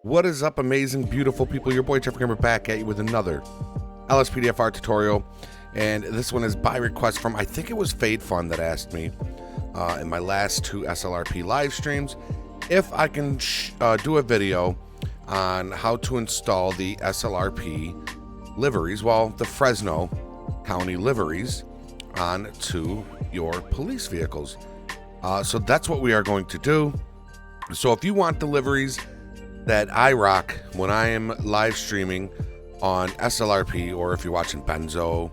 What is up, amazing, beautiful people? Your boy Jeff Gamer back at you with another LSPDFR tutorial, and this one is by request from, I think it was Fade Fun that asked me in my last two SLRP live streams if I can do a video on how to install the SLRP liveries, well, the Fresno County liveries onto your police vehicles. So that's what we are going to do. So if you want the liveries that I rock when I am live streaming on SLRP, or if you're watching Benzo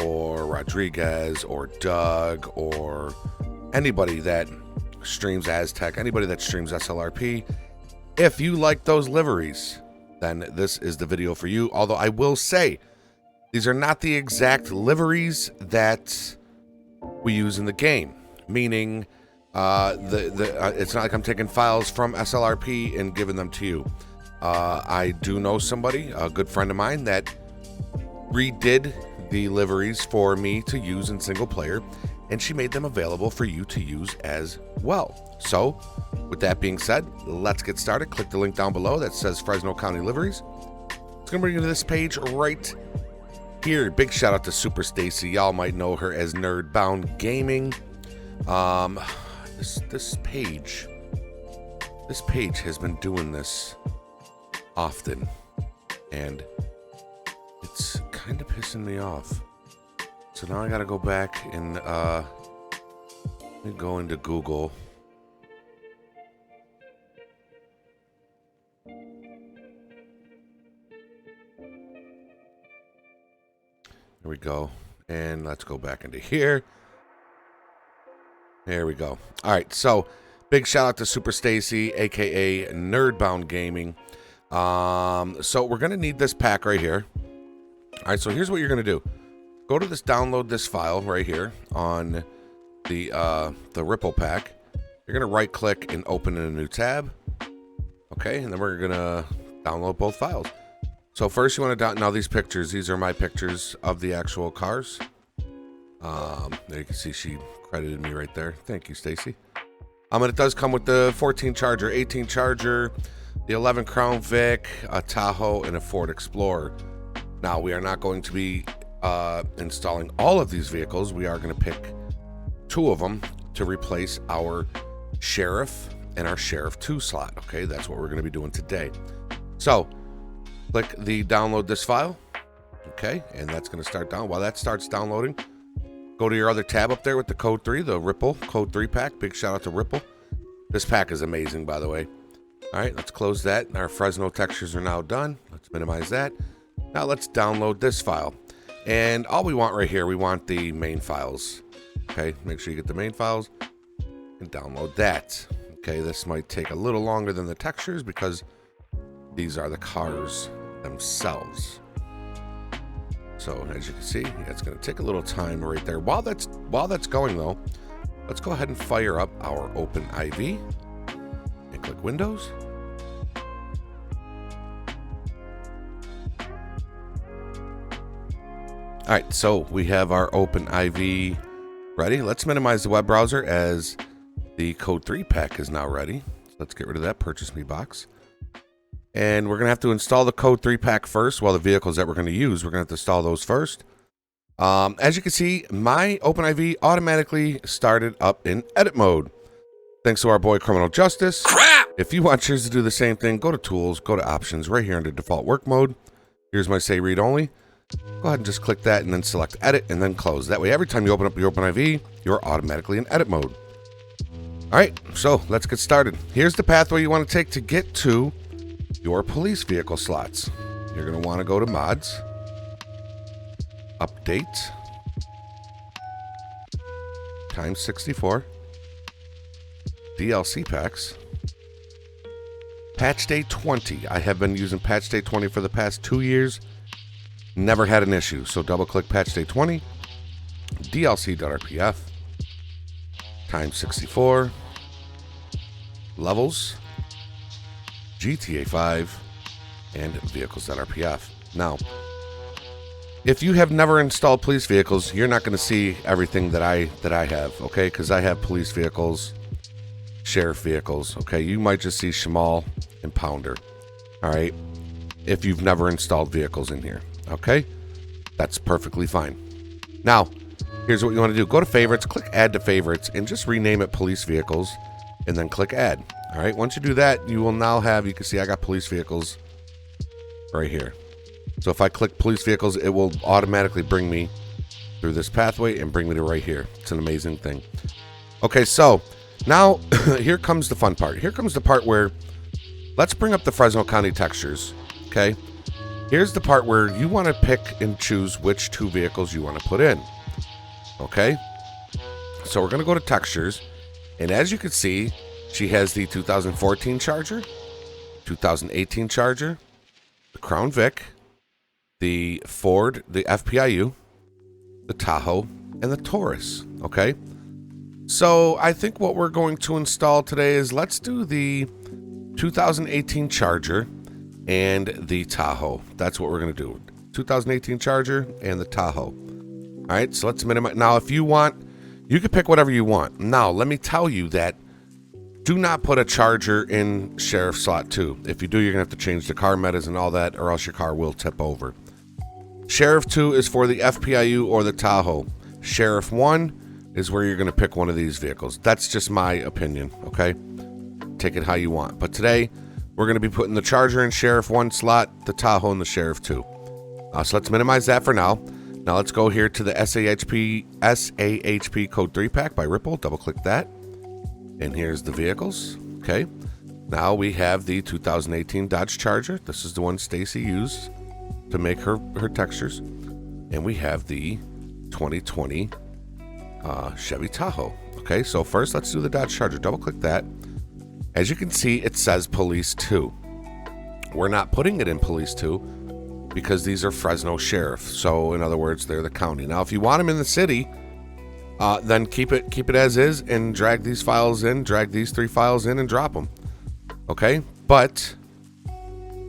or Rodriguez or Doug or anybody that streams Aztec, anybody that streams SLRP, if you like those liveries, then this is the video for you. Although I will say, these are not the exact liveries that we use in the game, meaning it's not like I'm taking files from SLRP and giving them to you. I do know somebody, a good friend of mine, that redid the liveries for me to use in single player, and she made them available for you to use as well. So with that being said, let's get started. Click the link down below that says Fresno County liveries. It's gonna bring you to this page right here. Big shout out to Super Stacy. Y'all might know her as Nerdbound Gaming. This page has been doing this often, and it's kind of pissing me off. So now I gotta go back and go into Google. There we go. And let's go back into here. There we go. All right, so big shout out to Super Stacy, aka Nerdbound Gaming. So we're gonna need this pack right here. All right, so here's what you're gonna do. Go to this, download this file right here on the Ripple pack. You're gonna right click and open in a new tab. Okay, and then we're gonna download both files. So first you want to now these pictures. These are my pictures of the actual cars. There you can see she credited me right there. Thank you, Stacy. And it does come with the 14 Charger, 18 Charger, the 11 Crown Vic, a Tahoe, and a Ford Explorer. Now, we are not going to be installing all of these vehicles. We are going to pick two of them to replace our Sheriff and our Sheriff 2 slot. Okay, that's what we're going to be doing today. So, click the download this file. Okay, and that's going to start down. While that starts downloading, go to your other tab up there with the code 3, the Ripple code 3 pack. Big shout out to Ripple. This pack is amazing, by the way. All right, let's close that. Our Fresno textures are now done. Let's minimize that. Now let's download this file. And all we want right here, we want the main files. Okay, make sure you get the main files and download that. Okay, this might take a little longer than the textures because these are the cars themselves. So as you can see, it's going to take a little time right there. While that's going though, let's go ahead and fire up our OpenIV and click Windows. All right, so we have our OpenIV ready. Let's minimize the web browser as the code 3 pack is now ready. So let's get rid of that purchase me box. And we're going to have to install the code 3 pack first. Well, the vehicles that we're going to use, we're going to have to install those first. As you can see, my OpenIV automatically started up in edit mode. Thanks to our boy Criminal Justice. Crap! If you want yours to do the same thing, go to Tools, go to Options, right here under Default Work Mode. Here's my Say Read Only. Go ahead and just click that and then select Edit and then Close. That way, every time you open up your OpenIV, you're automatically in edit mode. All right, so let's get started. Here's the pathway you want to take to get to your police vehicle slots. You're going to want to go to Mods, Update, Times 64, DLC Packs, Patch Day 20. I have been using Patch Day 20 for the past 2 years. Never had an issue. So double click Patch Day 20, DLC.rpf, Times 64, Levels, GTA 5, and Vehicles.rpf. Now, if you have never installed police vehicles, you're not going to see everything that I have, okay? Because I have police vehicles, sheriff vehicles, okay? You might just see Shamal and Pounder. All right. If you've never installed vehicles in here. Okay. That's perfectly fine. Now, here's what you want to do. Go to favorites, click add to favorites, and just rename it police vehicles, and then click add. All right. Once you do that, you will now have, you can see I got police vehicles right here. So if I click police vehicles, it will automatically bring me through this pathway and bring me to right here. It's an amazing thing. Okay, so now here comes the fun part. Here comes the part where let's bring up the Fresno County textures. Okay. Here's the part where you want to pick and choose which two vehicles you want to put in. Okay. So we're going to go to textures. And as you can see, she has the 2014 Charger, 2018 Charger, the Crown Vic, the Ford, the FPIU, the Tahoe, and the Taurus. Okay. So I think what we're going to install today is let's do the 2018 Charger and the Tahoe. That's what we're going to do. 2018 Charger and the Tahoe. All right, so let's minimize. Now, if you want, you can pick whatever you want. Now, let me tell you that do not put a Charger in Sheriff Slot 2. If you do, you're going to have to change the car metas and all that, or else your car will tip over. Sheriff 2 is for the FPIU or the Tahoe. Sheriff 1 is where you're going to pick one of these vehicles. That's just my opinion, okay? Take it how you want. But today, we're going to be putting the Charger in Sheriff 1 slot, the Tahoe in the Sheriff 2. So let's minimize that for now. Now let's go here to the SAHP Code 3 pack by Ripple. Double click that. And here's the vehicles. Okay. Now we have the 2018 Dodge Charger. This is the one Stacy used to make her textures. And we have the 2020 Chevy Tahoe. Okay, so first let's do the Dodge Charger. Double click that. As you can see, it says Police 2. We're not putting it in Police 2 because these are Fresno Sheriff. So in other words, they're the county. Now, if you want them in the city, then keep it as is and drag these files in, drag these 3 files in and drop them. Okay, but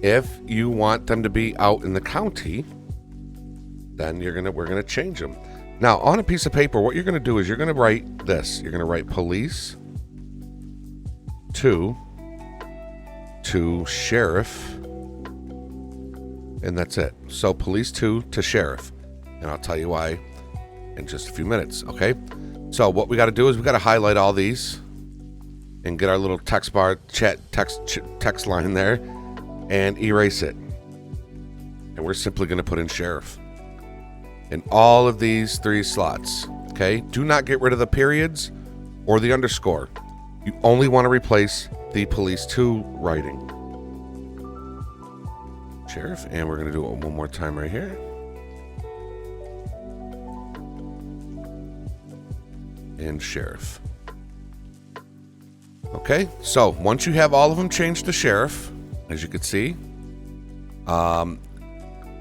if you want them to be out in the county, then we're gonna change them. Now, on a piece of paper, what you're gonna do is you're gonna write this. You're gonna write Police 2 to Sheriff, and that's it. So Police 2 to Sheriff, and I'll tell you why in just a few minutes. Okay, so what we got to do is we got to highlight all these and get our little text bar text line there and erase it, and we're simply going to put in Sheriff in all of these 3 slots. Okay, do not get rid of the periods or the underscore. You only want to replace the Police 2 writing. Sheriff, and we're going to do it one more time right here. And Sheriff. Okay, so once you have all of them changed to Sheriff, as you can see,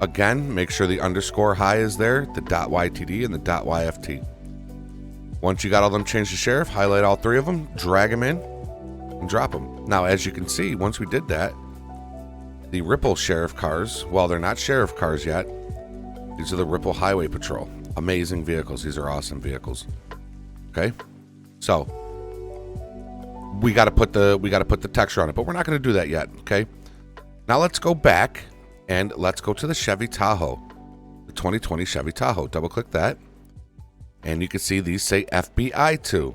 again, make sure the underscore high is there, the .ytd and the .yft. Once you got all them changed to Sheriff, highlight all 3 of them, drag them in, and drop them. Now, as you can see, once we did that, the Ripple Sheriff cars, well, they're not Sheriff cars yet. These are the Ripple Highway Patrol. Amazing vehicles. These are awesome vehicles. Okay, so we got to put the texture on it, but we're not going to do that yet. Okay, now let's go back and let's go to the Chevy Tahoe, the 2020 Chevy Tahoe. Double click that. And you can see these say FBI 2.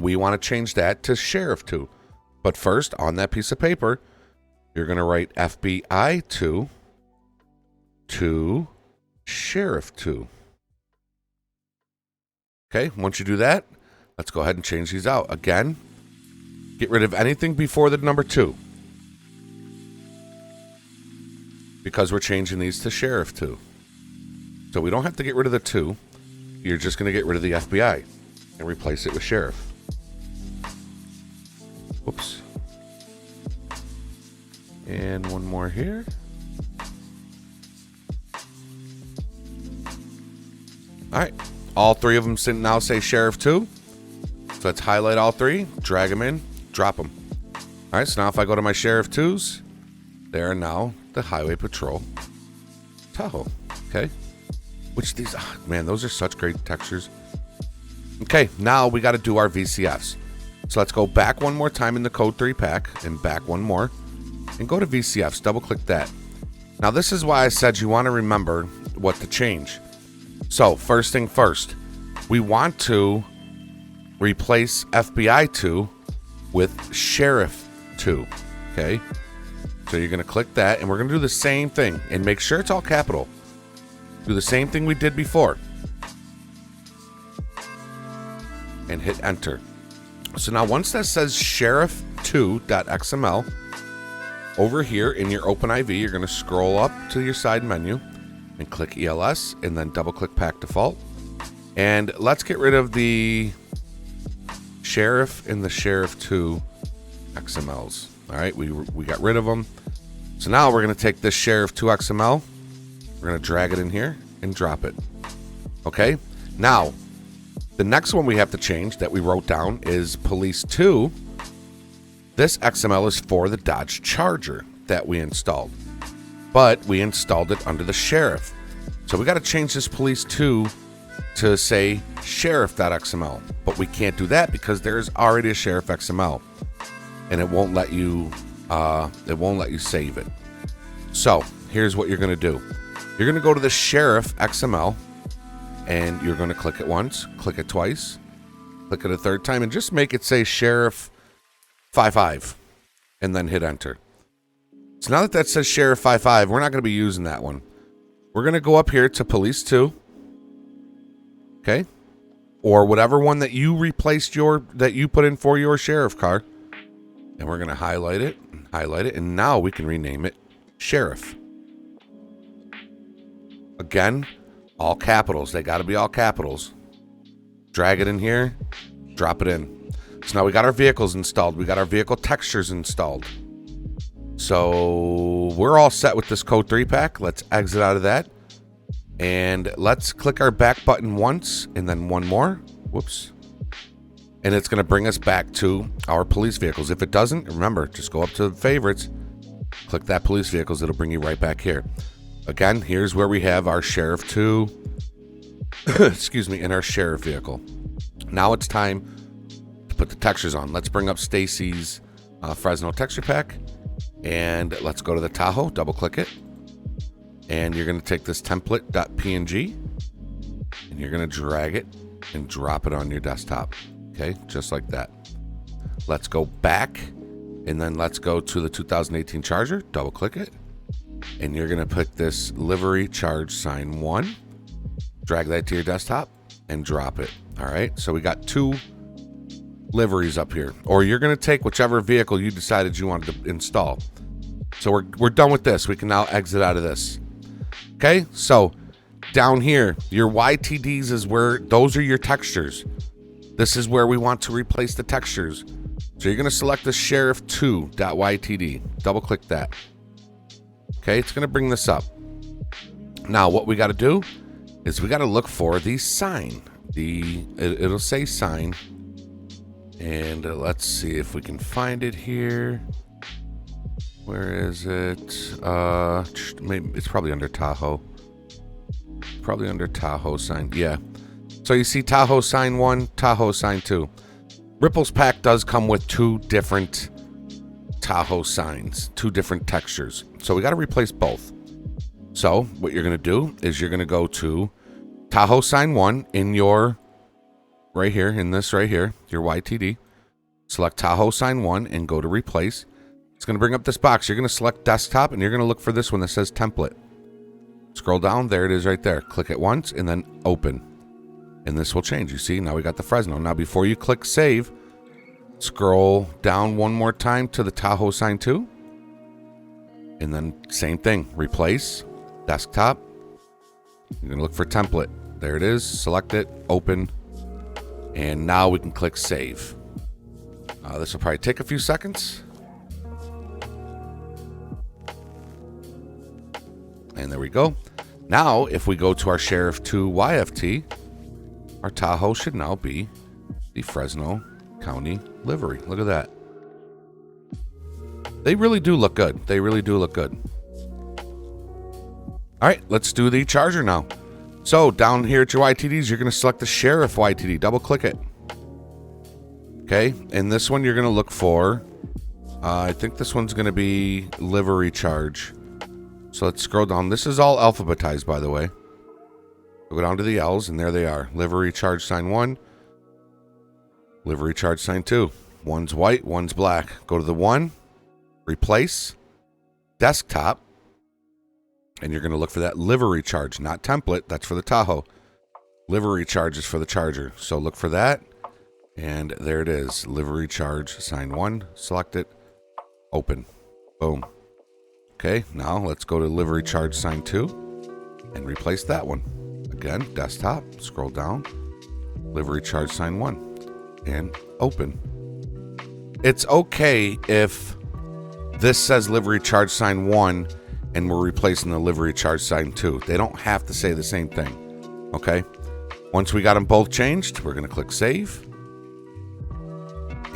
We want to change that to Sheriff 2. But first, on that piece of paper, you're going to write FBI 2 to Sheriff 2. Okay, once you do that, let's go ahead and change these out. Again, get rid of anything before the number 2. Because we're changing these to Sheriff 2. So we don't have to get rid of the 2. You're just going to get rid of the FBI and replace it with Sheriff. Oops. And one more here. All right. All 3 of them now say Sheriff 2. So let's highlight all 3, drag them in, drop them. All right. So now if I go to my Sheriff 2s, they are now the Highway Patrol Tahoe. Okay. Which these, man, those are such great textures. Okay, now we got to do our VCFs. So let's go back one more time in the Code 3 pack and back one more. and go to VCFs. Double click that. Now this is why I said you want to remember what to change. So first thing first, we want to replace FBI 2 with Sheriff 2. Okay, so you're going to click that, and we're going to do the same thing, and make sure it's all capital. Do the same thing we did before, and hit enter. So now once that says sheriff2.xml, over here in your OpenIV, you're going to scroll up to your side menu and click ELS, and then double click pack default. And let's get rid of the sheriff and the sheriff2 XMLs. All right, we got rid of them. So now we're going to take this sheriff2 XML, we're going to drag it in here and drop it. Okay, now the next one we have to change that we wrote down is police 2. This XML is for the Dodge Charger that we installed, but we installed it under the sheriff. So we got to change this police 2 to say sheriff.xml, but we can't do that because there's already a sheriff XML, and it won't let you save it. So here's what you're going to do. You're going to go to the sheriff XML, and you're going to click it once, click it twice, click it a third time, and just make it say sheriff 55, and then hit enter. So now that says sheriff 55, we're not going to be using that one. We're going to go up here to police 2. Okay, or whatever one that you replaced that you put in for your sheriff car, and we're going to highlight it, and now we can rename it sheriff. Again, all capitals. They got to be all capitals. Drag it in here, drop it in. So now we got our vehicles installed. We got our vehicle textures installed. So we're all set with this code 3 pack. Let's exit out of that. And let's click our back button once, and then one more. Whoops. And it's going to bring us back to our police vehicles. If it doesn't, remember, just go up to the favorites, click that police vehicles. It'll bring you right back here. Again, here's where we have our Sheriff 2, excuse me, in our Sheriff vehicle. Now it's time to put the textures on. Let's bring up Stacy's Fresno texture pack, and let's go to the Tahoe, double click it. And you're going to take this template.png, and you're going to drag it and drop it on your desktop. Okay, just like that. Let's go back, and then let's go to the 2018 Charger, double click it, and you're going to pick this livery charge sign 1, drag that to your desktop, and drop it. All right, so we got 2 liveries up here, or you're going to take whichever vehicle you decided you wanted to install. So we're done with this. We can now exit out of this. Okay, so down here, your YTDs is where, those are your textures. This is where we want to replace the textures. So you're going to select the sheriff2.ytd. Double click that. Okay, it's going to bring this up. Now what we got to do is we got to look for the sign. It'll say sign. And let's see if we can find it here. Where is it? Maybe it's probably under Tahoe. Probably under Tahoe sign. Yeah. So you see Tahoe sign 1, Tahoe sign 2. Ripple's pack does come with 2 different Tahoe signs, 2 different textures. So we got to replace both. So what you're going to do is you're going to go to Tahoe sign 1 in your, right here, in this right here, your YTD. Select Tahoe sign 1 and go to replace. It's going to bring up this box. You're going to select desktop, and you're going to look for this one that says template. Scroll down. There it is right there. Click it once and then open. And this will change. You see, now we got the Fresno. Now before you click save, scroll down one more time to the Tahoe sign 2. And then same thing. Replace. Desktop. You're going to look for template. There it is. Select it. Open. And now we can click save. This will probably take a few seconds. And there we go. Now, if we go to our Sheriff 2 YFT, our Tahoe should now be the Fresno County livery. Look at that. They really do look good. They really do look good. All right, let's do the Charger now. So down here at your YTDs, you're going to select the Sheriff YTD. Double click it. Okay, and this one you're going to look for I think this one's going to be livery charge. So let's scroll down. This is all alphabetized, by the way. We'll go down to the L's, and there they are. Livery charge sign 1. Livery charge sign 2. One's white, one's black. Go to the 1. Replace. Desktop. And you're going to look for that livery charge, not template. That's for the Tahoe. Livery charge is for the Charger. So look for that. And there it is. Livery charge sign 1. Select it. Open. Boom. Okay, now let's go to livery charge sign 2 and replace that one. Again, desktop, scroll down, livery charge sign 1, and open. It's okay if this says livery charge sign 1 and we're replacing the livery charge sign 2. They don't have to say the same thing, okay? Once we got them both changed, we're going to click save.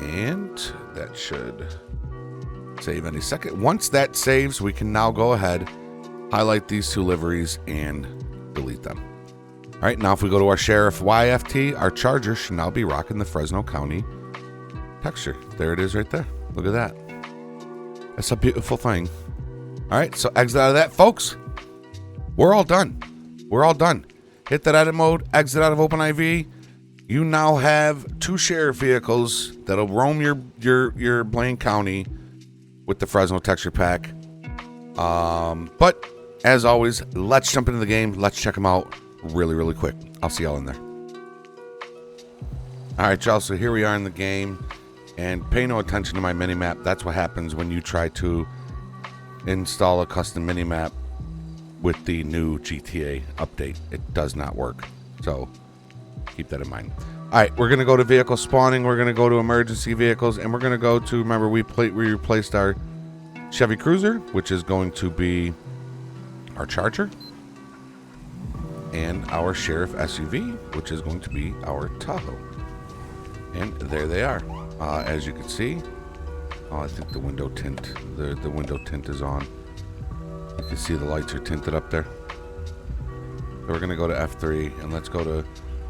And that should save any second. Once that saves, we can now go ahead, highlight these 2 liveries, and delete them. All right, now if we go to our Sheriff YFT, our Charger should now be rocking the Fresno County texture. There it is right there. Look at that. That's a beautiful thing. All right, so exit out of that, folks. We're all done. We're all done. Hit that edit mode, exit out of OpenIV. You now have 2 Sheriff vehicles that'll roam your Blaine County with the Fresno texture pack. But as always, let's jump into the game. Let's check them out really, really quick. I'll see y'all in there. All right, y'all. So here we are in the game, and pay no attention to my minimap. That's what happens when you try to install a custom minimap with the new GTA update. It does not work. So keep that in mind. All right, we're going to go to vehicle spawning. We're going to go to emergency vehicles, and we're going to go to, remember, we replaced our Chevy Cruiser, which is going to be our Charger, and our Sheriff SUV, which is going to be our Tahoe. And there they are. As you can see, I think the window tint, the window tint is on. You can see the lights are tinted up there. So we're going to go to F3, and let's go to...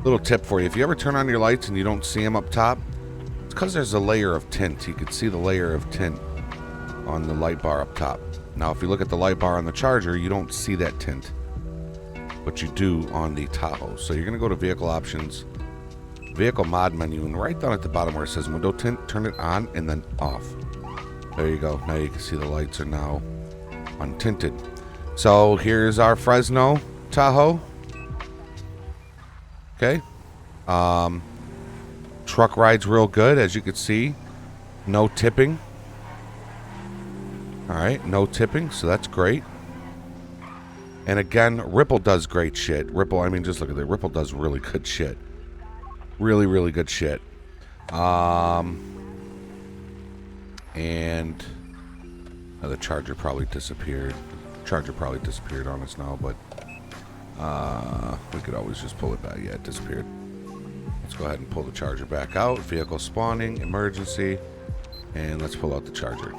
Little tip for you. If you ever turn on your lights and you don't see them up top, it's because there's a layer of tint. You can see the layer of tint on the light bar up top. Now, if you look at the light bar on the Charger, you don't see that tint, but you do on the Tahoe. So you're going to go to Vehicle Options, Vehicle Mod menu, and right down at the bottom where it says Window Tint, turn it on and then off. There you go. Now you can see the lights are now untinted. So here's our Fresno Tahoe. Okay. Truck rides real good, as you can see. No tipping. All right, no tipping, so that's great. And again, Ripple does great shit. Ripple, I mean, just look at that. Ripple does really good shit. Really, really good shit. And the Charger probably disappeared. Charger probably disappeared on us now, but we could always just pull it back. Yeah, it disappeared. Let's go ahead and pull the Charger back out. Vehicle spawning, emergency, and let's pull out the Charger.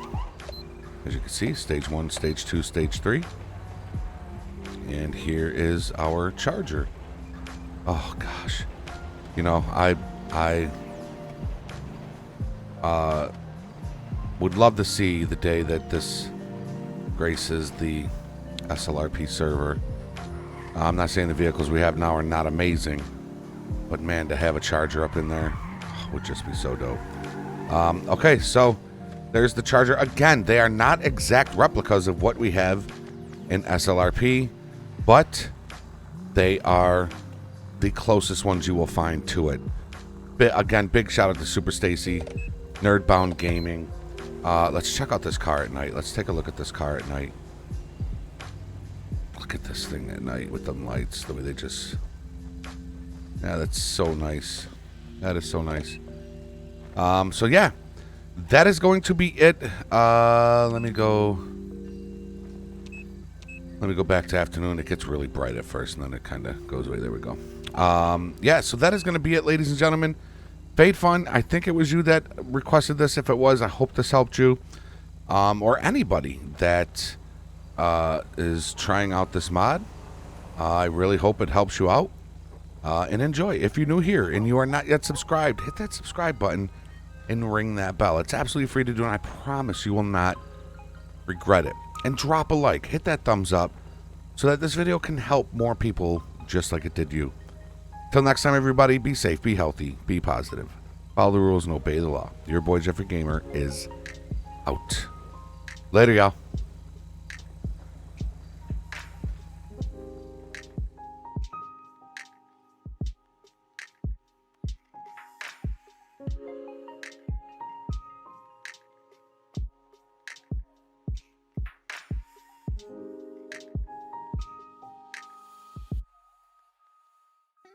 As you can see, stage 1, stage 2, stage 3. And here is our Charger. Oh gosh. You know, I would love to see the day that this graces the SLRP server. I'm not saying the vehicles we have now are not amazing, but man, to have a Charger up in there would just be so dope. Okay, so there's the Charger. Again, they are not exact replicas of what we have in SLRP, but they are the closest ones you will find to it. Again, big shout out to Super Stacy, Nerdbound Gaming. Let's check out this car at night. Let's take a look at this car at night. Look at this thing at night with them lights, the way they just... Yeah, that's so nice. That is so nice. So yeah, that is going to be it. Let me go back to afternoon. It gets really bright at first, and then it kind of goes away. There we go. Yeah, so that is going to be it, ladies and gentlemen. Fade Fun, I think it was you that requested this. If it was, I hope this helped you. Or anybody that is trying out this mod. I really hope it helps you out. And enjoy. If you're new here and you are not yet subscribed, hit that subscribe button. and ring that bell. It's absolutely free to do, and I promise you will not regret it. And drop a like. Hit that thumbs up so that this video can help more people just like it did you. Till next time, everybody, be safe, be healthy, be positive. Follow the rules and obey the law. Your boy Jeffrey Gamer is out. Later, y'all.